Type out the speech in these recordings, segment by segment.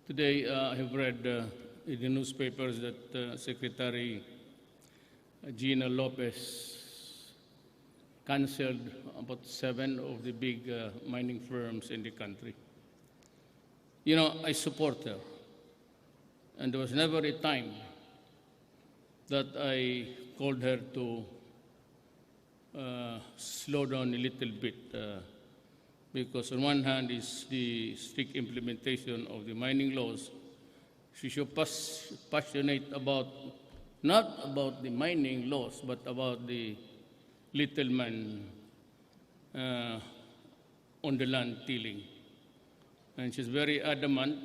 Today, I have read in the newspapers that Secretary Gina Lopez canceled about 7 of the big mining firms in the country. You know, I support her. And there was never a time that I called her to slow down a little bit because on one hand is the strict implementation of the mining laws. She should passionate about, not about the mining laws, but about the little man on the land tilling. And she's very adamant.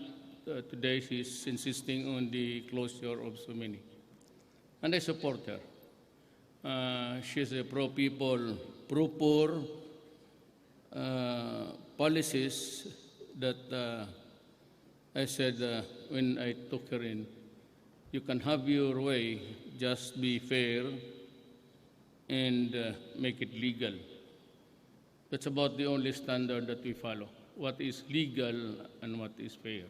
Today she's insisting on the closure of so many. And I support her. She's a pro-people, pro-poor policies that I said when I took her in, you can have your way, just be fair and make it legal. That's about the only standard that we follow. What is legal and what is fair.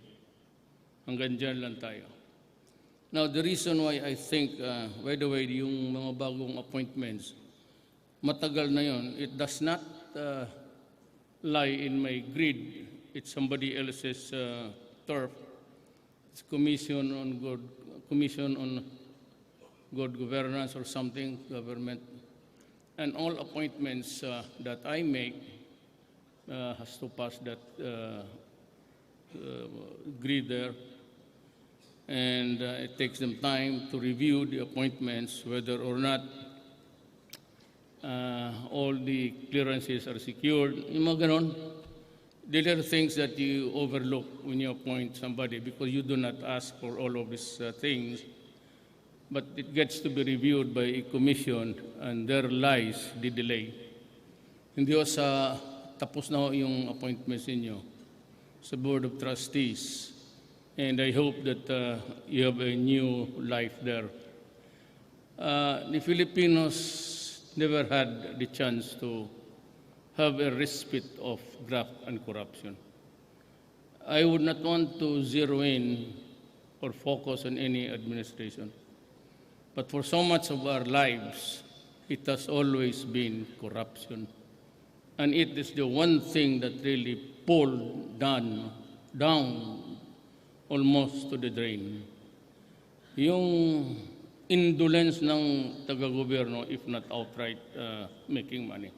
Hanggang dyan lang tayo. Now, the reason why I think, by the way, yung mga bagong appointments, matagal na yun, it does not lie in my grid. It's somebody else's turf. It's Commission on Good Governance or something, government. And all appointments that I make has to pass that grid there. And it takes them time to review the appointments, whether or not all the clearances are secured. Yung mga ganon, there are things that you overlook when you appoint somebody because you do not ask for all of these things. But it gets to be reviewed by a commission and there lies the delay. Hindi o sa tapos na ho yung appointments ninyo sa Board of Trustees. And I hope that you have a new life there. The Filipinos never had the chance to have a respite of graft and corruption. I would not want to zero in or focus on any administration. But for so much of our lives, it has always been corruption. And it is the one thing that really pulled down almost to the drain. Yung indolence ng taga-gobyerno, if not outright making money.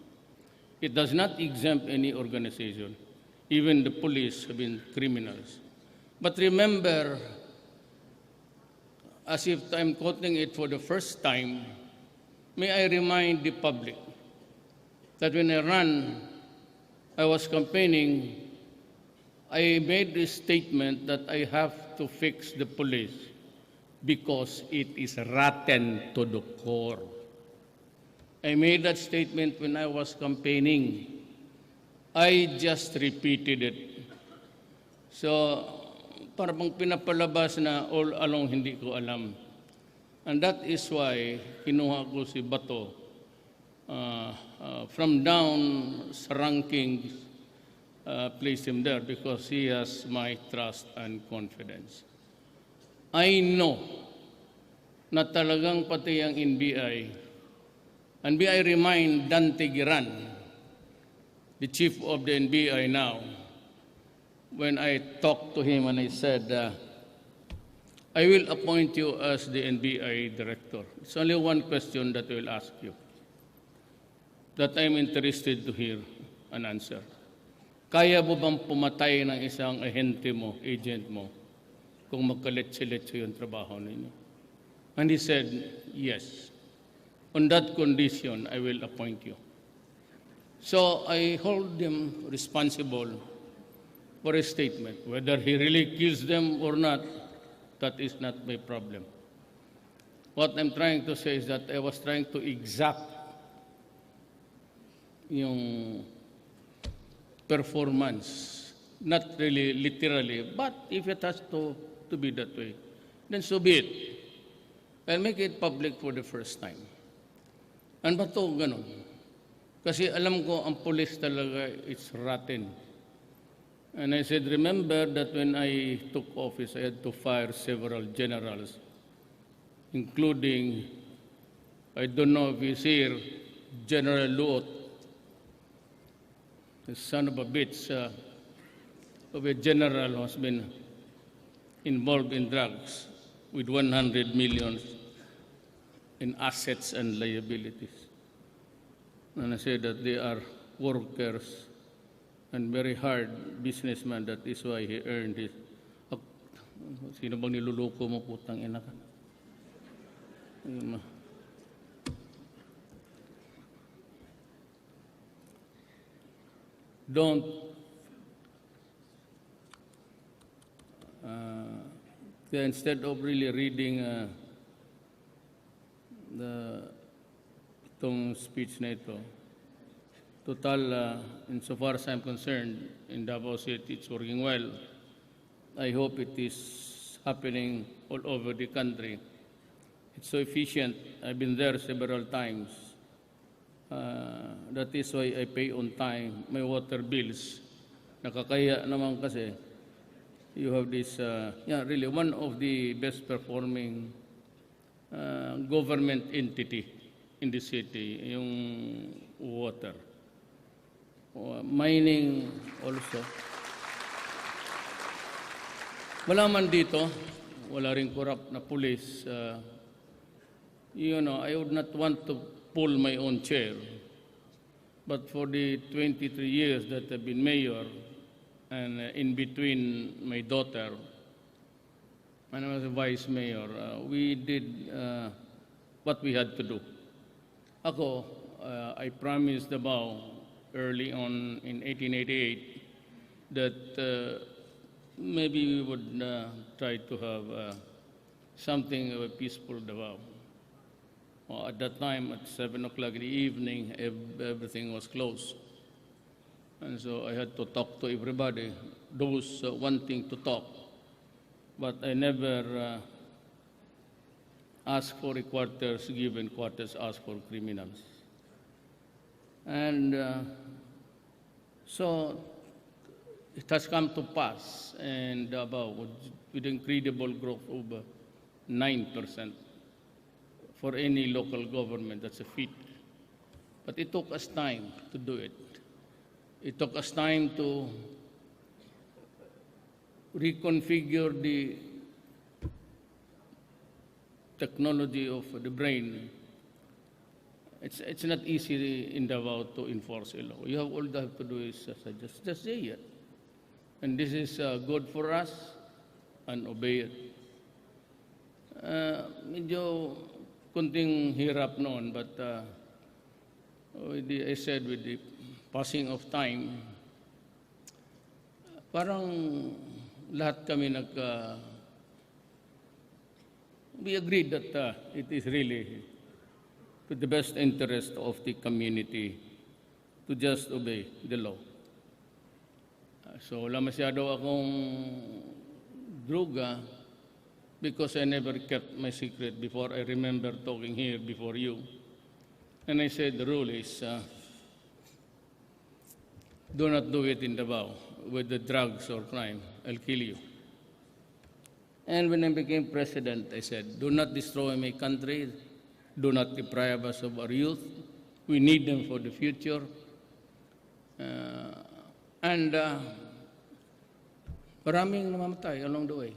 It does not exempt any organization. Even the police have been criminals. But remember, as if I'm quoting it for the first time, may I remind the public that when I was campaigning, I made this statement that I have to fix the police because it is rotten to the core. I made that statement when I was campaigning. I just repeated it. So, parang pinapalabas na all along hindi ko alam. And that is why kinuha ko si Bato from down sa rankings, place him there because he has my trust and confidence. I know na talagang pati ang NBI, and I remind Dante Giran, the chief of the NBI now, when I talked to him and I said, I will appoint you as the NBI director. It's only one question that I will ask you, that I'm interested to hear an answer. Kaya mo bang pumatay ng isang ahente mo, agent mo, kung magkaletse-letse yung trabaho ninyo? And he said, yes. On that condition, I will appoint you. So I hold him responsible for a statement. Whether he really kills them or not, that is not my problem. What I'm trying to say is that I was trying to exact yung performance, not really literally, but if it has to be that way, then so be it. I'll make it public for the first time. And ba't to ganun? Kasi alam ko ang police talaga, it's rotten. And I said, remember that when I took office, I had to fire several generals, including, I don't know if he's here, General Luot, the son of a bitch, of a general who has been involved in drugs with 100 million in assets and liabilities. And I said that they are workers and very hard businessman. That is why he earned his... Sino bang niluluko mo, putang ina ka? Don't instead of really reading itong speech na ito, total, insofar as I'm concerned, in Davao City, it's working well. I hope it is happening all over the country. It's so efficient. I've been there several times. That is why I pay on time my water bills. Nakakaya naman kasi you have this, really one of the best performing government entity in the city, yung water. Mining also. Wala man dito, wala rin corrupt na police. I would not want to pull my own chair. But for the 23 years that I've been mayor, and in between my daughter, when I was a vice mayor, we did what we had to do. Ako, I promised Davao early on in 1888 that maybe we would try to have something of a peaceful Davao. At that time, at 7 o'clock in the evening, everything was closed. And so I had to talk to everybody, those wanting to talk. But I never asked for quarters, given quarters, asked for criminals. And so it has come to pass, and about with incredible growth over 9%. For any local government, that's a feat. But it took us time to do it. It took us time to reconfigure the technology of the brain. It's not easy in Davao to enforce a law. You have all you have to do is just say it. And this is good for us, and obey it. Medyo kunting hirap noon, but I said with the passing of time, parang lahat kami we agreed that it is really to the best interest of the community to just obey the law. So wala masyado akong druga, because I never kept my secret before. I remember talking here before you. And I said the rule is, do not do it in Davao with the drugs or crime. I'll kill you. And when I became president, I said, do not destroy my country. Do not deprive us of our youth. We need them for the future. And maraming namamatay along the way.